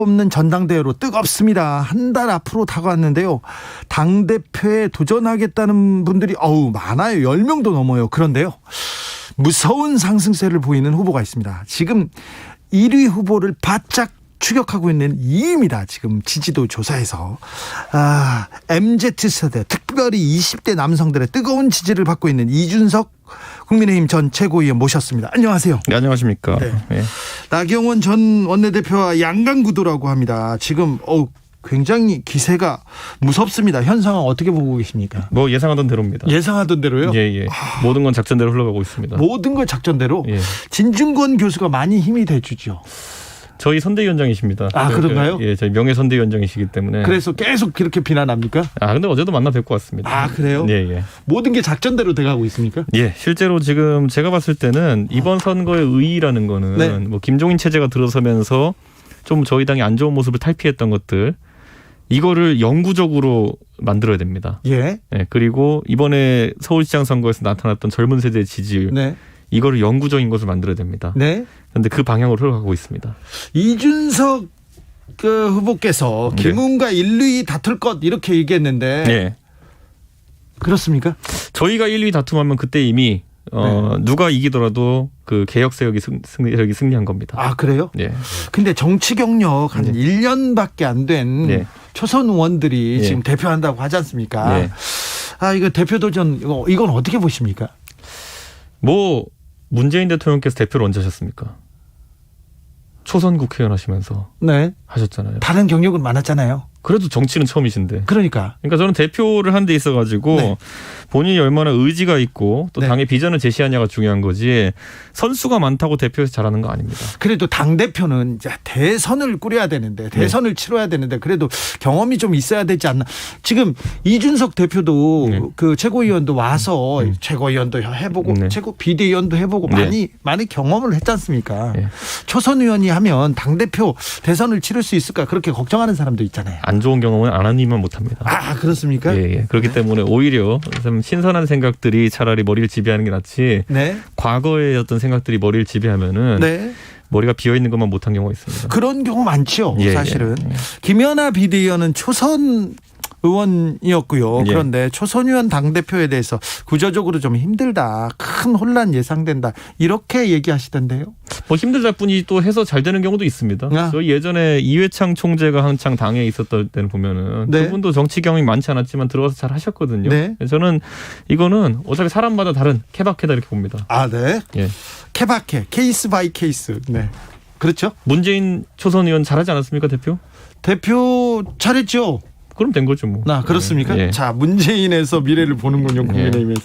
없는 전당대회로 뜨겁습니다. 한 달 앞으로 다가왔는데요. 당대표에 도전하겠다는 분들이 많아요. 10명도 넘어요. 그런데요. 무서운 상승세를 보이는 후보가 있습니다. 지금 1위 후보를 바짝 추격하고 있는 2위입니다. 지금 지지도 조사에서. MZ세대, 특별히 20대 남성들의 뜨거운 지지를 받고 있는 이준석 국민의힘 전 최고위원 모셨습니다. 안녕하세요. 네, 안녕하십니까. 네. 네. 나경원 전 원내대표와 양강구도라고 합니다. 지금 굉장히 기세가 무섭습니다. 현 상황 어떻게 보고 계십니까? 뭐 예상하던 대로입니다. 예상하던 대로요? 예. 모든 건 작전대로 흘러가고 있습니다. 모든 걸 작전대로? 예. 진중권 교수가 많이 힘이 돼주죠. 저희 선대위원장이십니다. 그런가요? 예, 저희 명예 선대위원장이시기 때문에. 그래서 계속 그렇게 비난합니까? 근데 어제도 만나 뵙고 왔습니다. 그래요? 예. 모든 게 작전대로 돼가고 있습니까? 예, 실제로 지금 제가 봤을 때는 이번 선거의 의의라는 거는 네. 뭐 김종인 체제가 들어서면서 좀 저희 당이 안 좋은 모습을 탈피했던 것들, 이거를 영구적으로 만들어야 됩니다. 예. 예, 그리고 이번에 서울시장 선거에서 나타났던 젊은 세대의 지지율, 네. 이거를 영구적인 것을 만들어야 됩니다. 네. 그런데 그 방향으로 흘러가고 있습니다. 이준석 후보께서 김웅과 1, 2위 다툴 것 이렇게 얘기했는데 네. 그렇습니까? 저희가 1, 2위 다툼하면 그때 이미 누가 이기더라도 그 개혁 세력이 승리한 겁니다. 그래요? 네. 근데 정치 경력 한 1년밖에 안 된 초선 의원들이 지금 대표한다고 하지 않습니까? 네. 이거 대표 도전 이건 어떻게 보십니까? 뭐 문재인 대통령께서 대표를 언제 하셨습니까? 초선 국회의원 하시면서 하셨잖아요. 다른 경력은 많았잖아요. 그래도 정치는 처음이신데. 그러니까 저는 대표를 한 데 있어가지고 본인이 얼마나 의지가 있고 또 당의 비전을 제시하냐가 중요한 거지 선수가 많다고 대표에서 잘하는 거 아닙니다. 그래도 당대표는 이제 대선을 꾸려야 되는데 대선을 치러야 되는데 그래도 경험이 좀 있어야 되지 않나. 지금 이준석 대표도 그 최고위원도 와서 최고위원도 해보고 최고 비대위원도 해보고 많이 경험을 했지 않습니까? 초선 의원이 하면 당대표 대선을 치를 수 있을까 그렇게 걱정하는 사람도 있잖아요. 안 좋은 경험은 안 하니만 못합니다. 그렇습니까? 예. 그렇기 때문에 오히려 좀 신선한 생각들이 차라리 머리를 지배하는 게 낫지. 과거의 어떤 생각들이 머리를 지배하면은 머리가 비어 있는 것만 못한 경우가 있습니다. 그런 경우 많죠. 사실은 김연아 비대위원은 초선 의원이었고요. 그런데 초선 의원 당대표에 대해서 구조적으로 좀 힘들다. 큰 혼란 예상된다. 이렇게 얘기하시던데요. 뭐 힘들다 뿐이 또 해서 잘 되는 경우도 있습니다. 저희 예전에 이회창 총재가 한창 당에 있었던 때는 보면은 그분도 정치 경험이 많지 않았지만 들어가서 잘 하셨거든요. 저는 이거는 어차피 사람마다 다른 케바케다 이렇게 봅니다. 네. 케바케, 케이스 바이 케이스. 그렇죠. 문재인 초선 의원 잘하지 않았습니까, 대표? 대표 잘했죠. 그럼 된 거죠, 뭐. 그렇습니까? 자, 문재인에서 미래를 보는군요, 국민의힘에서.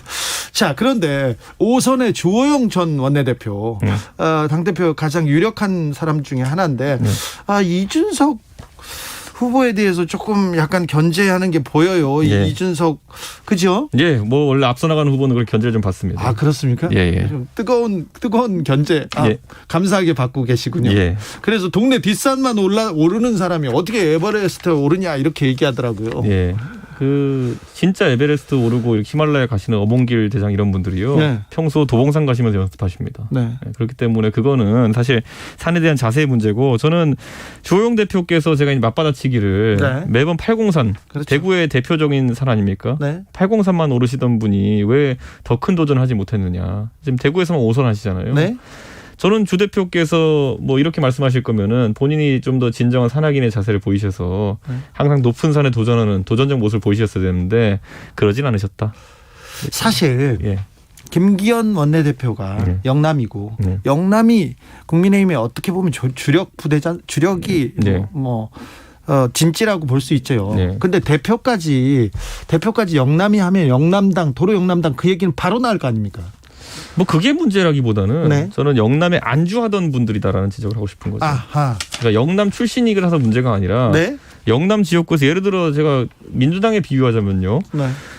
자, 그런데 5선의 주호영 전 원내대표, 당대표 가장 유력한 사람 중에 하나인데, 이준석 후보에 대해서 조금 약간 견제하는 게 보여요. 이준석, 그죠? 뭐 원래 앞서 나가는 후보는 그걸 견제를 좀 받습니다. 그렇습니까? 좀 뜨거운 견제, 감사하게 받고 계시군요. 그래서 동네 뒷산만 오르는 사람이 어떻게 에베레스트에 오르냐 이렇게 얘기하더라고요. 진짜 에베레스트 오르고 이렇게 히말라야 가시는 어몽길 대장 이런 분들이요. 평소 도봉산 가시면서 연습하십니다. 그렇기 때문에 그거는 사실 산에 대한 자세의 문제고 저는 주호영 대표께서 제가 맞받아치기를 매번 803 대구의 대표적인 산 아닙니까? 803만 오르시던 분이 왜 더 큰 도전을 하지 못했느냐. 지금 대구에서만 5선 하시잖아요. 저는 주 대표께서 뭐 이렇게 말씀하실 거면은 본인이 좀 더 진정한 산악인의 자세를 보이셔서 항상 높은 산에 도전하는 도전적 모습을 보이셨어야 되는데 그러진 않으셨다. 사실 김기현 원내대표가 영남이고 영남이 국민의힘에 어떻게 보면 주력이 진지라고 볼 수 있죠. 근데 대표까지 영남이 하면 영남당 도로 영남당 그 얘기는 바로 나올 거 아닙니까? 뭐 그게 문제라기보다는 저는 영남에 안주하던 분들이다라는 지적을 하고 싶은 거죠. 그러니까 영남 출신이라서 문제가 아니라 영남 지역구에서 예를 들어 제가 민주당에 비유하자면요.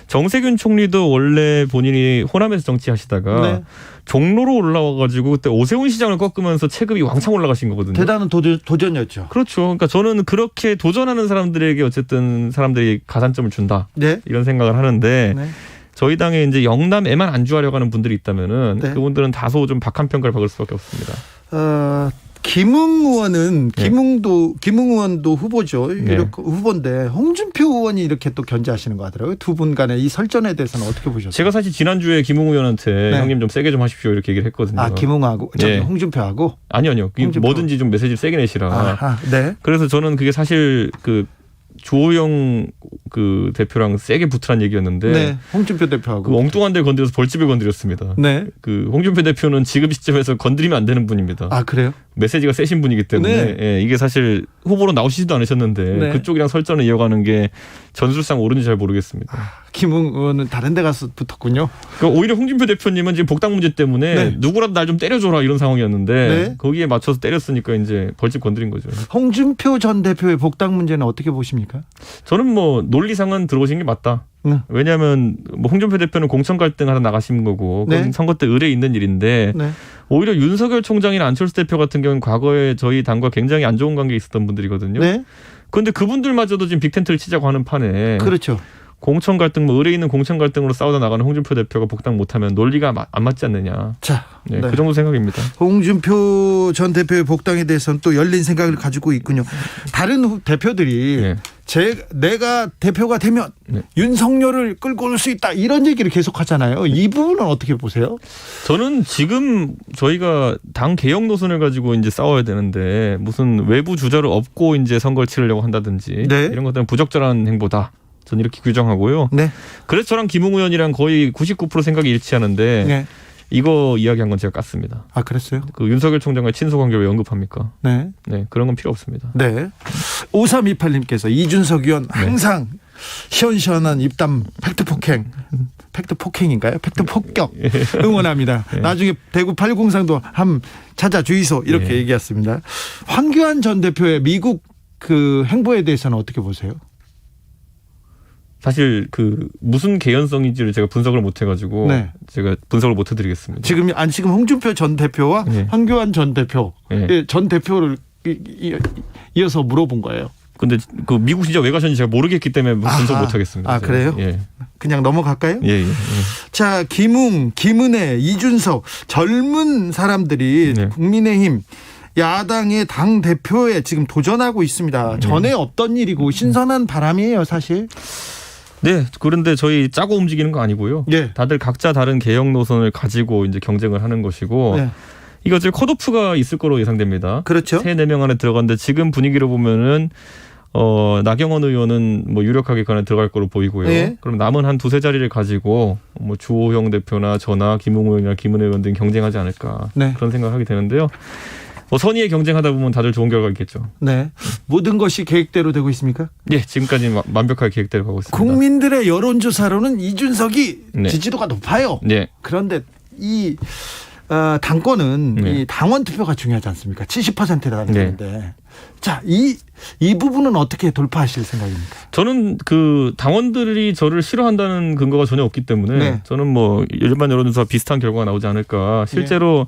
정세균 총리도 원래 본인이 호남에서 정치하시다가 종로로 올라와가지고 그때 오세훈 시장을 꺾으면서 체급이 왕창 올라가신 거거든요. 대단한 도전이었죠. 그렇죠. 그러니까 저는 그렇게 도전하는 사람들에게 어쨌든 사람들이 가산점을 준다. 이런 생각을 하는데 저희 당에 이제 영남에만 안주하려고 하는 분들이 있다면은 그분들은 다소 좀 박한 평가를 받을 수밖에 없습니다. 김웅 의원은 김웅 의원도 후보죠. 네. 이렇게 후보인데 홍준표 의원이 이렇게 또 견제하시는 거 하더라고요. 두 분 간의 이 설전에 대해서는 어떻게 보셨어요? 제가 사실 지난주에 김웅 의원한테 형님 좀 세게 좀 하십시오 이렇게 얘기를 했거든요. 아, 김웅하고 홍준표하고? 아니요. 뭐든지 좀 메시지를 세게 내시라. 아하, 네. 그래서 저는 그게 사실 주호영 대표랑 세게 붙으란 얘기였는데 네, 홍준표 대표하고 그 엉뚱한 데를 건드려서 벌집을 건드렸습니다. 네. 홍준표 대표는 지금 시점에서 건드리면 안 되는 분입니다. 아, 그래요? 메시지가 세신 분이기 때문에 네. 이게 사실 후보로 나오시지도 않으셨는데 네. 그쪽이랑 설전을 이어가는 게 전술상 옳은지 잘 모르겠습니다. 김웅 의원은 다른 데 가서 붙었군요. 그러니까 오히려 홍준표 대표님은 지금 복당 문제 때문에 누구라도 날 좀 때려줘라 이런 상황이었는데 거기에 맞춰서 때렸으니까 이제 벌집 건드린 거죠. 홍준표 전 대표의 복당 문제는 어떻게 보십니까? 저는 논리상은 들어오신 게 맞다. 왜냐하면 홍준표 대표는 공천 갈등 하다 나가신 거고 그건 선거 때 의뢰 있는 일인데 오히려 윤석열 총장이나 안철수 대표 같은 경우는 과거에 저희 당과 굉장히 안 좋은 관계에 있었던 분들이거든요. 그런데 그분들마저도 지금 빅텐트를 치자고 하는 판에 그렇죠. 공천 갈등, 의뢰 있는 공천 갈등으로 싸우다 나가는 홍준표 대표가 복당 못하면 논리가 안 맞지 않느냐. 자, 그 정도 생각입니다. 홍준표 전 대표의 복당에 대해서는 또 열린 생각을 가지고 있군요. 다른 대표들이 내가 대표가 되면 윤석열을 끌고 올 수 있다 이런 얘기를 계속 하잖아요. 이 부분은 어떻게 보세요? 저는 지금 저희가 당 개혁 노선을 가지고 이제 싸워야 되는데 무슨 외부 주자를 업고 이제 선거를 치르려고 한다든지 이런 것들은 부적절한 행보다. 저는 이렇게 규정하고요. 그래서 저랑 김웅 의원이랑 거의 99% 생각이 일치하는데 이거 이야기한 건 제가 깠습니다. 아, 그랬어요? 윤석열 총장과의 친소 관계를 왜 언급합니까? 네, 그런 건 필요 없습니다. 네. 5328님께서 이준석 의원 항상 시원시원한 입담 팩트 폭행인가요? 팩트 폭격 응원합니다. 나중에 대구 803도 한번 찾아주이소 이렇게 얘기했습니다. 황교안 전 대표의 미국 행보에 대해서는 어떻게 보세요? 사실 무슨 개연성인지를 제가 분석을 못 해가지고 제가 분석을 못 해드리겠습니다. 지금 홍준표 전 대표와 황교안 전 대표 전 대표를 이어서 물어본 거예요. 근데 미국 진짜 왜 가셨는지 제가 모르겠기 때문에 분석 못 하겠습니다. 아, 그래요? 그냥 넘어갈까요? 자, 김은혜, 이준석 젊은 사람들이 국민의힘 야당의 당 대표에 지금 도전하고 있습니다. 전에 없던 일이고 신선한 바람이에요, 사실. 그런데 저희 짜고 움직이는 거 아니고요. 다들 각자 다른 개혁 노선을 가지고 이제 경쟁을 하는 것이고 이거 지금 컷오프가 있을 거로 예상됩니다. 그렇죠. 3-4명 안에 들어갔는데 지금 분위기로 보면은 나경원 의원은 유력하게 그 안에 들어갈 거로 보이고요. 그럼 남은 한 2-3 자리를 가지고 주호영 대표나 저나 김웅 의원이나 김은혜 의원 등 경쟁하지 않을까 그런 생각을 하게 되는데요. 선의의 경쟁하다 보면 다들 좋은 결과가 있겠죠. 모든 것이 계획대로 되고 있습니까? 지금까지 완벽하게 계획대로 가고 있습니다. 국민들의 여론조사로는 이준석이 지지도가 높아요. 그런데 이 당권은 이 당원 투표가 중요하지 않습니까? 70%라는 건데. 자, 이 부분은 어떻게 돌파하실 생각입니까? 저는 당원들이 저를 싫어한다는 근거가 전혀 없기 때문에 저는 일반 여론조사 비슷한 결과가 나오지 않을까. 실제로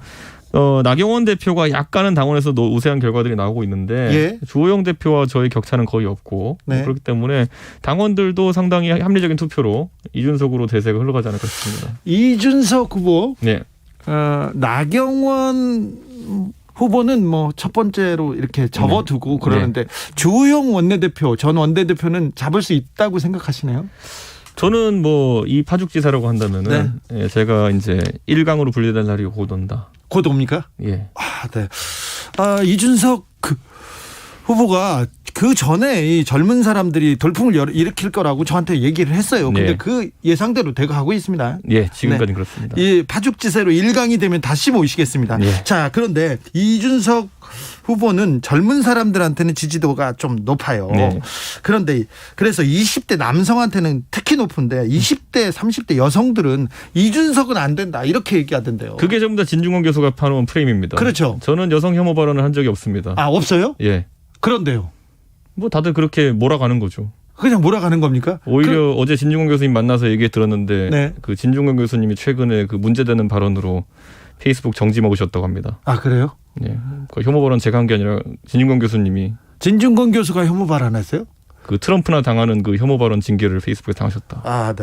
나경원 대표가 약간은 당원에서 우세한 결과들이 나오고 있는데 주호영 대표와 저의 격차는 거의 없고 그렇기 때문에 당원들도 상당히 합리적인 투표로 이준석으로 대세가 흘러가지 않을까 싶습니다. 이준석 후보, 나경원 후보는 첫 번째로 이렇게 접어두고 그러는데 주호영 원내대표, 전 원내대표는 잡을 수 있다고 생각하시나요? 저는 이 파죽지사라고 한다면은 제가 이제 1강으로 분리될 날이 곧 온다. 곧 옵니까? 이준석 후보가 그 전에 이 젊은 사람들이 돌풍을 일으킬 거라고 저한테 얘기를 했어요. 근데 그 예상대로 되고 가고 있습니다. 지금까지는 그렇습니다. 이 파죽지세로 1강이 되면 다시 모시겠습니다. 자, 그런데 이준석 후보는 젊은 사람들한테는 지지도가 좀 높아요. 그런데 그래서 20대 남성한테는 특히 높은데 20대, 30대 여성들은 이준석은 안 된다 이렇게 얘기하던데요. 그게 전부 다 진중권 교수가 파놓은 프레임입니다. 그렇죠. 저는 여성 혐오 발언을 한 적이 없습니다. 아, 없어요? 그런데요. 다들 그렇게 몰아가는 거죠. 그냥 몰아가는 겁니까? 오히려 어제 진중권 교수님 만나서 얘기 들었는데 진중권 교수님이 최근에 문제되는 발언으로 페이스북 정지 먹으셨다고 합니다. 아, 그래요? 혐오 발언 제가 한 게 아니라 진중권 교수님이. 진중권 교수가 혐오 발언했어요? 트럼프나 당하는 혐오 발언 징계를 페이스북에 당하셨다. 아,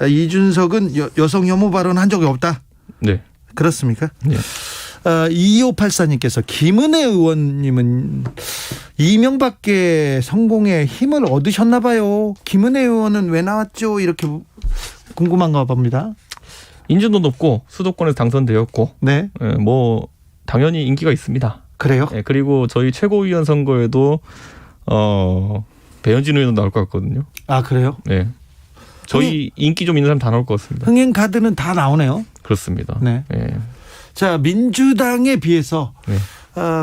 이준석은 여성 혐오 발언 한 적이 없다? 그렇습니까? 2584님께서 김은혜 의원님은 이명박계 성공에 힘을 얻으셨나 봐요. 김은혜 의원은 왜 나왔죠? 이렇게 궁금한가 봅니다. 인지도 높고 수도권에서 당선되었고, 네, 뭐 당연히 인기가 있습니다. 그래요? 네, 그리고 저희 최고위원 선거에도 배현진 의원도 나올 것 같거든요. 아, 그래요? 네, 저희 인기 좀 있는 사람 다 나올 것 같습니다. 흥행 카드는 다 나오네요. 그렇습니다. 네. 네. 자, 민주당에 비해서 네.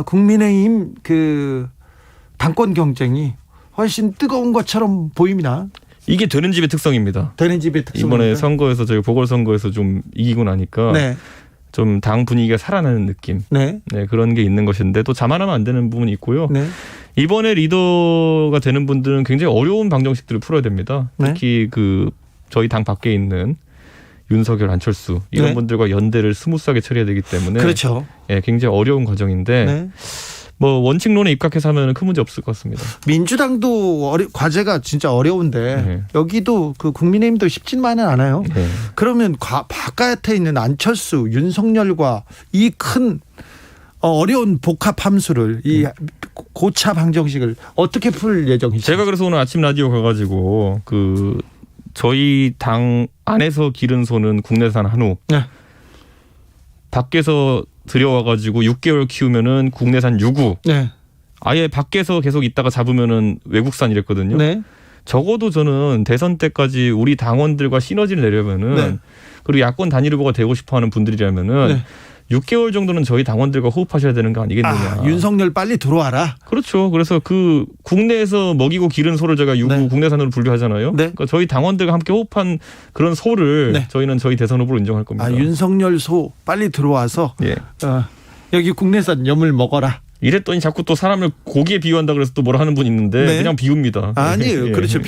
국민의힘 그 당권 경쟁이 훨씬 뜨거운 것처럼 보입니다. 이게 되는 집의 특성입니다. 되는 집의 특성. 이번에 선거에서 저희 보궐선거에서 좀 이기고 나니까 네. 좀 당 분위기가 살아나는 느낌. 네. 네, 그런 게 있는 것인데 또 자만하면 안 되는 부분이 있고요. 네. 이번에 리더가 되는 분들은 굉장히 어려운 방정식들을 풀어야 됩니다. 특히 그 저희 당 밖에 있는 윤석열, 안철수 이런 네. 분들과 연대를 스무스하게 처리해야 되기 때문에 그렇죠. 예, 굉장히 어려운 과정인데 네. 뭐 원칙론에 입각해서 하면 큰 문제 없을 것 같습니다. 민주당도 과제가 진짜 어려운데 네. 여기도 그 국민의힘도 쉽지만은 않아요. 네. 그러면 바깥에 있는 안철수, 윤석열과 이 큰 어려운 복합 함수를 이 고차 방정식을 어떻게 풀 예정이시죠? 제가 그래서 오늘 아침 라디오 가가지고 그 저희 당 안에서 기른 소는 국내산 한우, 네. 밖에서 들여와가지고 6개월 키우면은 국내산 유구, 네. 아예 밖에서 계속 있다가 잡으면은 외국산 이랬거든요. 네. 적어도 저는 대선 때까지 우리 당원들과 시너지를 내려면은 네. 그리고 야권 단일 후보가 되고 싶어하는 분들이라면은 네. 6개월 정도는 저희 당원들과 호흡하셔야 되는 거 아니겠느냐. 윤석열 빨리 들어와라. 그렇죠. 그래서 그 국내에서 먹이고 기른 소를 제가 유구 네. 국내산으로 분류하잖아요. 네. 그러니까 저희 당원들과 함께 호흡한 그런 소를 네. 저희는 저희 대선 후보로 인정할 겁니다. 윤석열 소 빨리 들어와서 예. 여기 국내산 염을 먹어라. 이랬더니 자꾸 또 사람을 고기에 비유한다 그래서 또 뭐라 하는 분 있는데 네. 그냥 비웁니다. 아니에요. 예. 그렇죠.